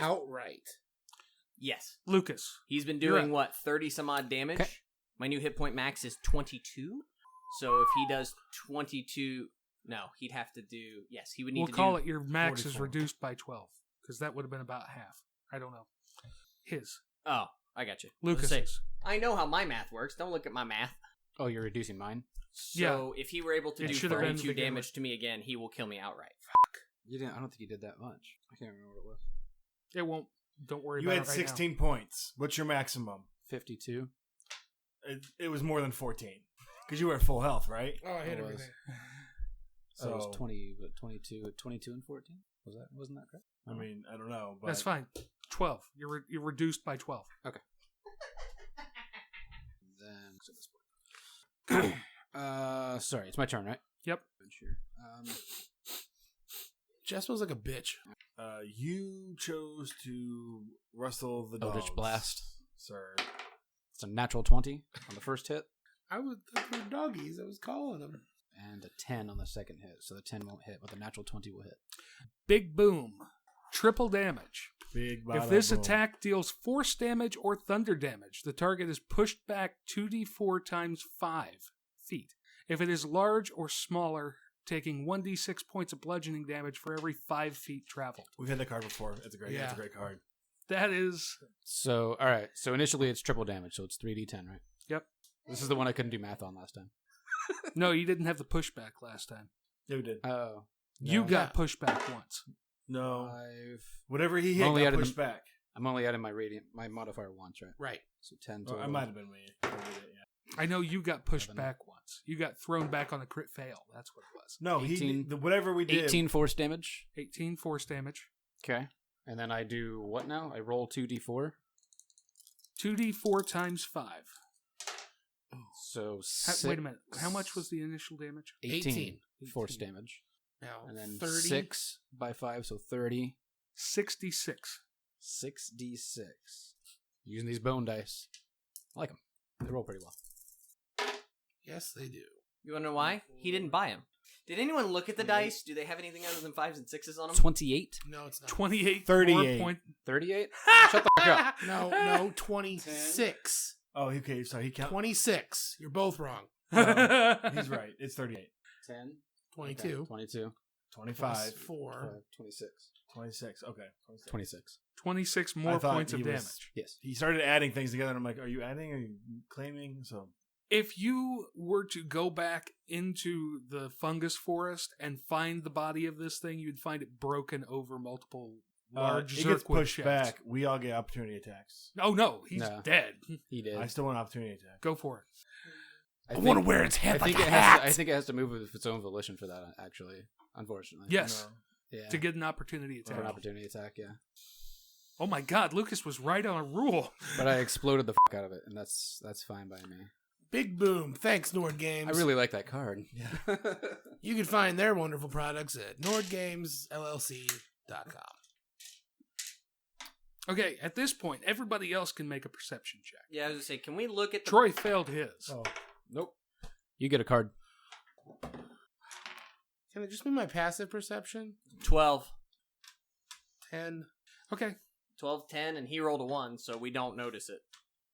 Outright. Yes. Lucas. He's been You're doing, 30 some odd damage? Okay. My new hit point max is 22. So if he does 22... No, he'd have to do... Yes, he would need We'll to call do... it your max is 44. reduced by 12. Because that would have been about half. I don't know. His. Oh, I got you. Lucas's. I know how my math works. Don't look at my math. Oh, you're reducing mine? So if he were able to It do should have been to 32 begin damage with. to me again, he will kill me outright. You didn't. I don't think you did that much. I can't remember what it was. It won't. Don't worry You about had it right 16 points. What's your maximum? 52. It was more than 14. Because you were at full health, right? Oh, I hit It was. everything. So it was So- 22 and 14? Wasn't that correct? I mean, I don't know. But now. That's fine. 12. You're reduced by 12. Then so this point. Sorry, it's my turn, right? Yep. Sure. Jess smells like a bitch. You chose to rustle the dogs. Eldritch Blast. Sir. It's a natural 20 on the first hit, I was for doggies. I was calling them. and a 10 on the second hit. So the 10 won't hit, but the natural 20 will hit. Big boom. Triple damage. Big If this boom. attack deals force damage or thunder damage, the target is pushed back 2d4 times 5 feet. If it is large or smaller, taking 1d6 points of bludgeoning damage for every 5 feet traveled. We've had that card before. It's a great, Yeah. it's a great card. That is... So, all right. So initially it's triple damage, so it's 3d10, right? Yep. This is the one I couldn't do math on last time. No, you didn't have the pushback last time. Yeah, we did. Oh. You No. got pushback once. No. 5. Whatever he hit Only got added pushed the- back. I'm only adding my modifier once, right? Right. So 10 Oh, total. I might have been when you did it, yeah. I know you got pushed 11. back once. You got thrown back on a crit fail. That's what it was. No, 18. whatever we did. 18 force damage. 18 force damage. Okay. And then I do what now? I roll 2d4. 2d4 times 5. So Wait a minute. How much was the initial damage? 18 force 18. damage. Now, And then 30. 6 by 5, so 30. 66. 6d6. Using these bone dice. I like them. They roll pretty well. Yes, they do. You want to know why? He didn't buy them. Did anyone look at the dice? Do they have anything other than 5s and 6s on them? 28? No, it's not. 28. 38. 38? Shut the fuck up. No, 26. Oh, okay. Sorry, he counted. 26. You're both wrong. No, he's right. It's 38. 10? 22. Okay, 22. 25. 4. 26. 26. Okay. 26. 26 more I thought points of he was- damage. Yes. He started adding things together, and I'm like, are you adding? Are you claiming? So If you were to go back into the fungus forest and find the body of this thing, you'd find it broken over multiple large it gets Zirkwood pushed sheds. back. We all get opportunity attacks. Oh, no. He's No. dead. He did. I still want opportunity attack. Go for it. I want to wear its head like a it hat. I think it has to move with its own volition for that, actually. Unfortunately. Yes. No. Yeah. To get an opportunity For attack. an opportunity attack, yeah. Oh my god, Lucas was right on a rule. But I exploded the fuck out of it, and that's fine by me. Big boom. Thanks, Nord Games. I really like that card. Yeah. You can find their wonderful products at nordgamesllc.com. Okay, at this point, everybody else can make a perception check. Yeah, I was going to say, can we look at the... Troy failed his. Oh, Nope. You get a card. Can it just be my passive perception? 12. 10. Okay. 12, 10, and he rolled a 1, so we don't notice it.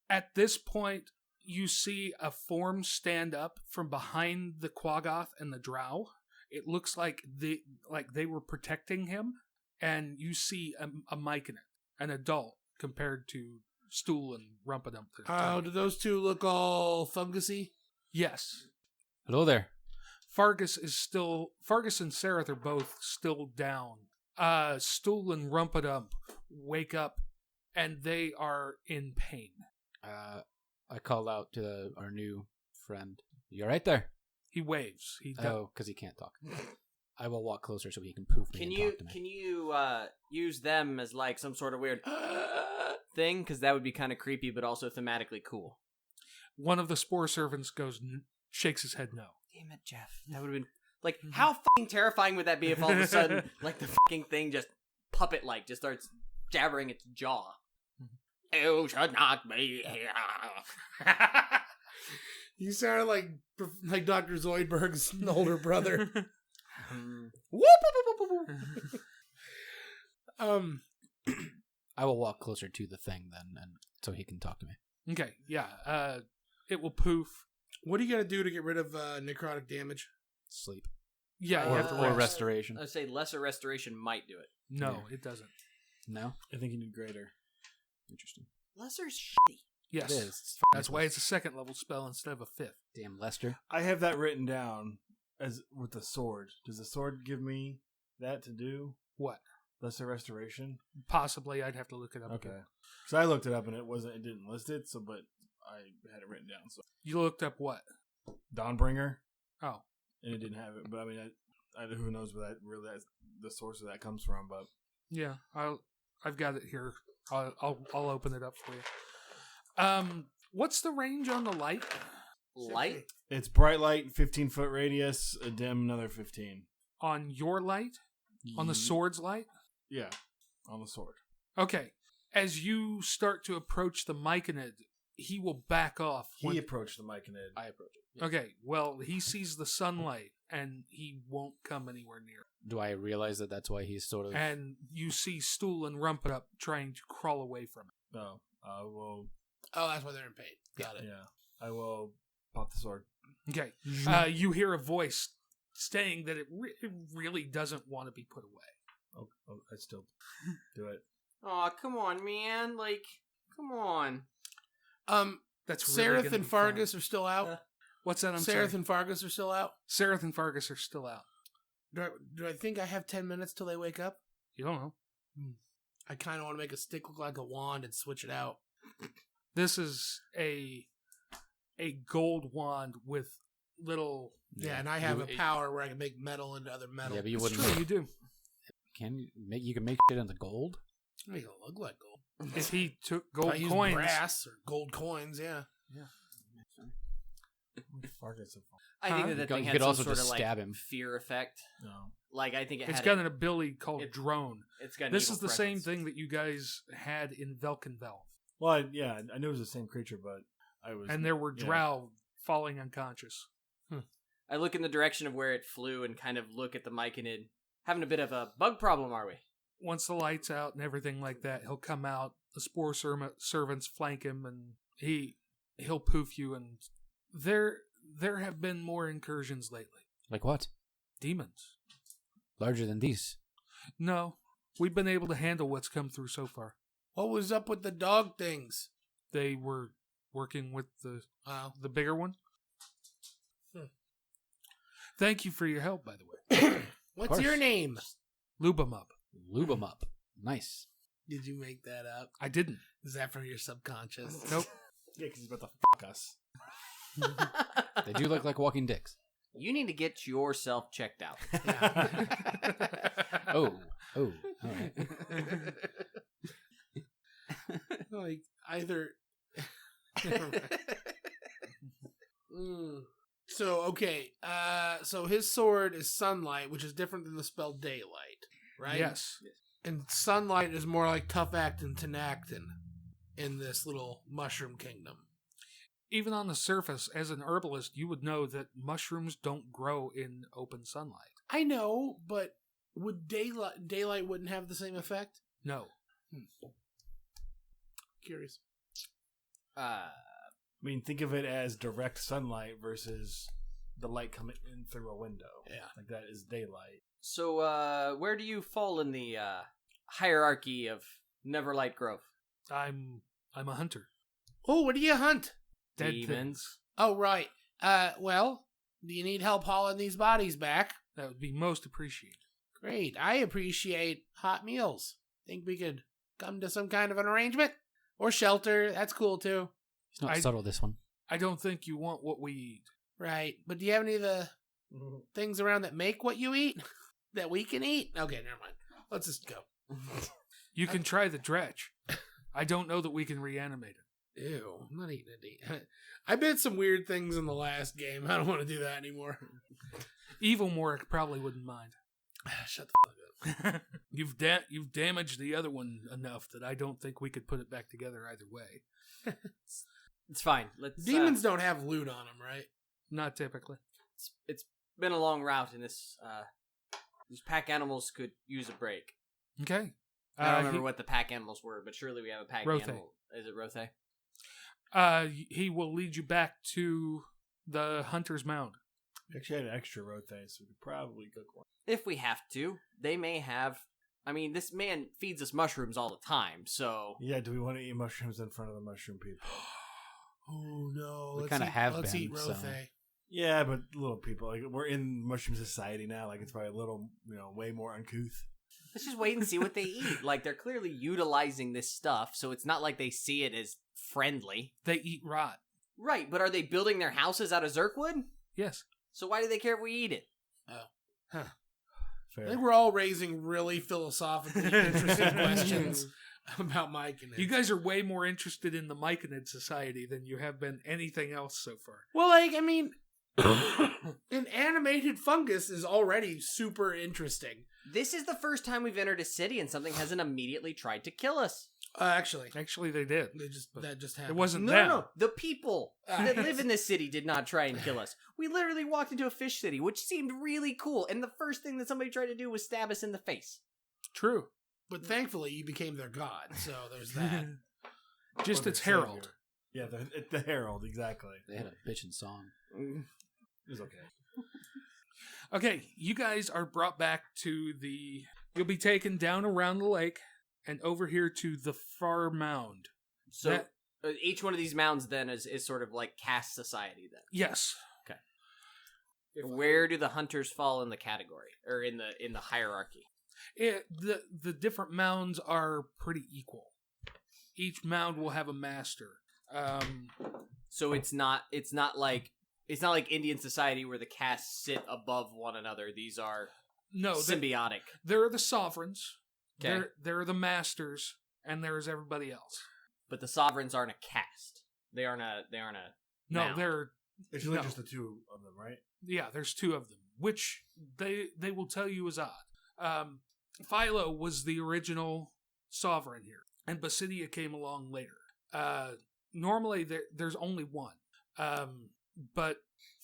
At this point, you see a form stand up from behind the Quaggoth and the Drow. It looks like they were protecting him, and you see a myconid, an adult, compared to Stool and Rumpadump. Oh, do those two look all fungusy? Yes. Hello there. Fargus and Sareth are both still down. Stool and Rumpadump wake up, and they are in pain. I call out to our new friend. You right there? He waves. Oh, because he can't talk. I will walk closer so he can poof me and talk to me. Can you use them as like some sort of weird thing? Because that would be kind of creepy, but also thematically cool. One of the Spore Servants shakes his head no. Damn it, Jeff. That would have been like, how fucking terrifying would that be if all of a sudden, like, the fucking thing just puppet-like just starts jabbering its jaw? You should not be here. You sound like Dr. Zoidberg's older brother. I will walk closer to the thing then, and so he can talk to me. Okay, yeah. It will poof. What are you going to do to get rid of necrotic damage? Sleep. Yeah, you have to Or rest. restoration. I'd say lesser restoration might do it. No, it doesn't. No? I think you need greater. Interesting. Lesser's shitty. Yes. It is. It's That's why it's a second level spell instead of a fifth. Damn Lester. I have that written down as with the sword. Does the sword give me that to do? What? Lesser restoration? Possibly, I'd have to look it up. Okay. again. Because I looked it up and it didn't list it. So, but I had it written down. So You looked up what? Dawnbringer, Oh, and it didn't have it. But I mean, I who knows where that really the source of that comes from? But yeah. I've got it here. I'll open it up for you. What's the range on the light? Light? it's bright light, 15-foot radius, a dim, another 15. On your light? On the sword's light? Yeah, on the sword. Okay. As you start to approach the myconid, he will back off. He approached the myconid. I approach it. Yeah. Okay, well, he sees the sunlight, and he won't come anywhere near. Do I realize that that's why he's sort of... And you see Stool and Rumpadump trying to crawl away from it. No, I will. Oh, that's why they're in pain. Got it. Yeah, I will pop the sword. Okay. You hear a voice saying that it really doesn't want to be put away. Oh, I still do it. Aw, come on, man. Like, come on. That's really Sareth gonna and be fun. Fargus are still out. What's that? I'm Sareth sorry. and Fargus are still out. Sareth and Fargus are still out. Do I think I have 10 minutes till they wake up? You don't know. I kind of want to make a stick look like a wand and switch it out. This is a gold wand with little. Yeah, and I have a power where I can make metal into other metal. Yeah, but you It's wouldn't... true, you do. You can make shit into gold? Make it look like gold. If he took If I gold use coins, brass or gold coins, yeah. Fargus of I think Huh? that You thing could had some also sort just of stab like him. fear effect. no. Like I think it it's had got an ability called it- drone. It's got. an This evil is the same presence. thing that you guys had in Velkenvelv. Well, I knew it was the same creature, but I was. And there were yeah. drow falling unconscious. I look in the direction of where it flew and kind of look at the myconid. Having a bit of a bug problem, are we? Once the light's out and everything like that, he'll come out. The spore servants flank him, and he'll poof you. And there have been more incursions lately. Like what? Demons. Larger than these? No, we've been able to handle what's come through so far. What was up with the dog things? They were working with the bigger one. Thank you for your help, by the way. What's your name? Lube 'em up. Lube 'em up. Nice. Did you make that up? I didn't. Is that from your subconscious? Nope. Yeah, because he's about to fuck us. They do look like walking dicks. You need to get yourself checked out. Oh, all right. Like, either... So, okay. So his sword is sunlight, which is different than the spell daylight, right? Yes. And sunlight is more like tough actin' tenactin in this little mushroom kingdom. Even on the surface, as an herbalist, you would know that mushrooms don't grow in open sunlight. I know, but would daylight wouldn't have the same effect? No. Curious. I mean, think of it as direct sunlight versus the light coming in through a window. Yeah. Like that is daylight. So, where do you fall in the hierarchy of Neverlight Grove? I'm a hunter. Oh, what do you hunt? Dead Demons. things. Oh, right. Well, do you need help hauling these bodies back? That would be most appreciated. Great. I appreciate hot meals. Think we could come to some kind of an arrangement? Or shelter. That's cool, too. It's not subtle, this one. I don't think you want what we eat. Right. But do you have any of the things around that make what you eat? That we can eat? Okay, never mind. Let's just go. You can try the dretch. I don't know that we can reanimate it. Ew, I'm not eating it. I bit some weird things in the last game. I don't want to do that anymore. Evil Morauk probably wouldn't mind. Shut the fuck up. You've damaged the other one enough that I don't think we could put it back together either way. It's fine. Let's. Demons don't have loot on them, right? Not typically. It's been a long route, and these pack animals could use a break. Okay. I don't remember what the pack animals were, but surely we have a pack Rothe. animal. Is it Rothe? He will lead you back to the Hunter's Mound. We actually had an extra rotate, so we could probably cook one. If we have to. They may have... I mean, this man feeds us mushrooms all the time, so... Yeah, do we want to eat mushrooms in front of the mushroom people? Oh, no. We kinda have Let's been, eat so- Rothe. Yeah, but little people. Like, we're in mushroom society now. Like, it's probably a little, way more uncouth. Let's just wait and see what they eat. Like, they're clearly utilizing this stuff, so it's not like they see it as friendly. They eat rot. Right, but are they building their houses out of Zerkwood? Yes. So why do they care if we eat it? Huh. Fair. I think we're all raising really philosophically interesting questions about myconids. You guys are way more interested in the myconid society than you have been anything else so far. Well, like, I mean, an animated fungus is already super interesting. This is the first time we've entered a city and something hasn't immediately tried to kill us. Actually, Actually, they did. that just happened. It wasn't No, them. no, the people that live in this city did not try and kill us. We literally walked into a fish city, which seemed really cool, and the first thing that somebody tried to do was stab us in the face. True. But thankfully, you became their god, so there's that. Just Or its their herald. savior. Yeah, the herald, exactly. They had a bitchin' song. It was okay. Okay, you guys are brought back to the... You'll be taken down around the lake and over here to the far mound. So That- each one of these mounds then is sort of like caste society then. Yes. Where do the hunters fall in the category or in the hierarchy? The different mounds are pretty equal. Each mound will have a master. So it's not like Indian society where the castes sit above one another. These are No, symbiotic. there are the sovereigns. Okay. There are the masters, and there is everybody else. But the sovereigns aren't a caste. They aren't a No, mound. they're It's really No. just the two of them, right? yeah. There's two of them, which they will tell you is odd. Philo was the original sovereign here, and Basidia came along later. Normally there's only one, but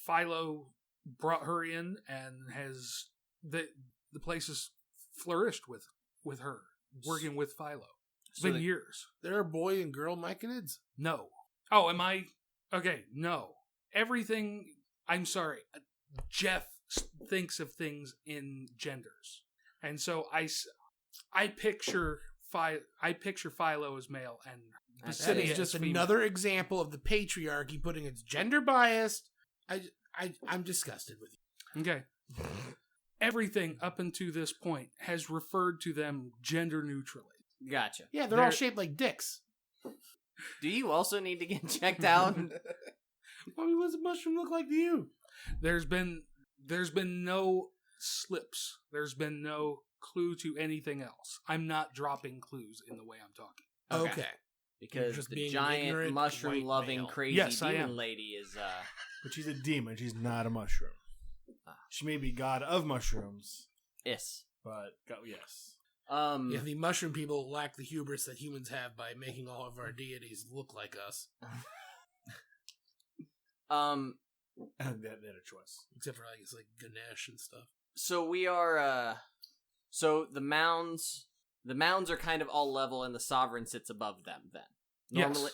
Philo brought her in and has the place has flourished with her working with Philo. It's been years. There are boy and girl myconids? No. Oh, am I? Okay, no. Everything. I'm sorry. Jeff thinks of things in genders, and so I picture Philo as male and That Basidia is as just female. another example of the patriarchy putting its gender biased. I'm disgusted with you. Okay. Everything up until this point has referred to them gender neutrally. Gotcha. Yeah, they're all shaped like dicks. Do you also need to get checked out? I mean, what's a mushroom look like to you? There's been no slips. There's been no clue to anything else. I'm not dropping clues in the way I'm talking. Okay. Because just the being giant ignorant mushroom-loving, white male. crazy Yes, I demon am. lady is... But she's a demon. She's not a mushroom. She may be god of mushrooms, Yes. but yes. Yeah, the mushroom people lack the hubris that humans have by making all of our deities look like us. They had a choice. Except for, I guess, like Ganesh and stuff. So we are, so the mounds are kind of all level and the sovereign sits above them then.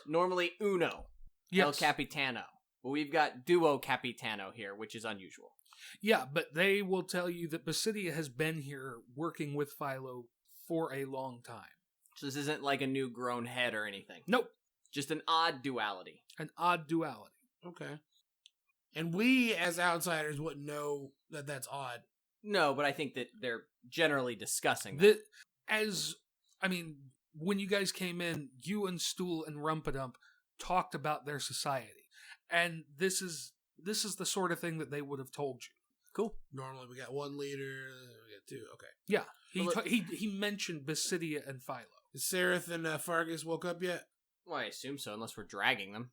Normally Uno. Yes. El Capitano. But we've got Duo Capitano here, which is unusual. Yeah, but they will tell you that Basidia has been here working with Philo for a long time. So this isn't like a new grown head or anything. Nope. Just an odd duality. An odd duality. Okay. And we, as outsiders, wouldn't know that that's odd. No, but I think that they're generally discussing that. When you guys came in, you and Stool and Rumpadump talked about their society. And this is the sort of thing that they would have told you. Cool. Normally we got one leader, we got two. Okay. Yeah. He mentioned Basidia and Philo. Is Sereth and Fargus woke up yet? Well, I assume so, unless we're dragging them.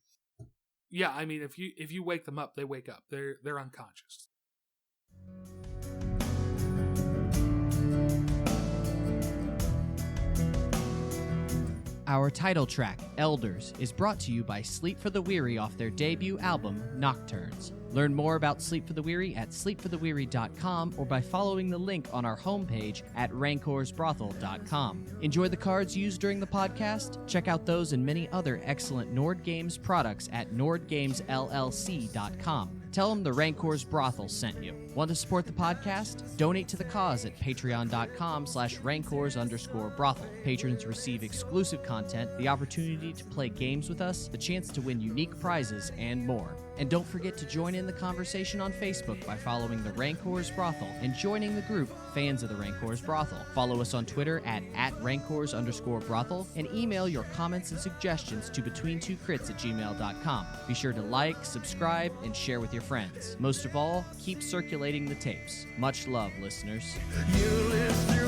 Yeah, I mean, if you wake them up, they wake up. They're unconscious. Our title track, Elders, is brought to you by Sleep for the Weary off their debut album, Nocturnes. Learn more about Sleep for the Weary at sleepfortheweary.com or by following the link on our homepage at rancorsbrothel.com. Enjoy the cards used during the podcast? Check out those and many other excellent Nord Games products at nordgamesllc.com. Tell them the Rancor's Brothel sent you. Want to support the podcast? Donate to the cause at patreon.com/rancors_brothel. Patrons receive exclusive content, the opportunity to play games with us, the chance to win unique prizes, and more. And don't forget to join in the conversation on Facebook by following the Rancor's Brothel and joining the group Fans of the Rancor's Brothel. Follow us on Twitter at @Rancors_Brothel and email your comments and suggestions to betweentwocrits@gmail.com. Be sure to like, subscribe, and share with your friends. Most of all, keep circulating the tapes. Much love, listeners. You live through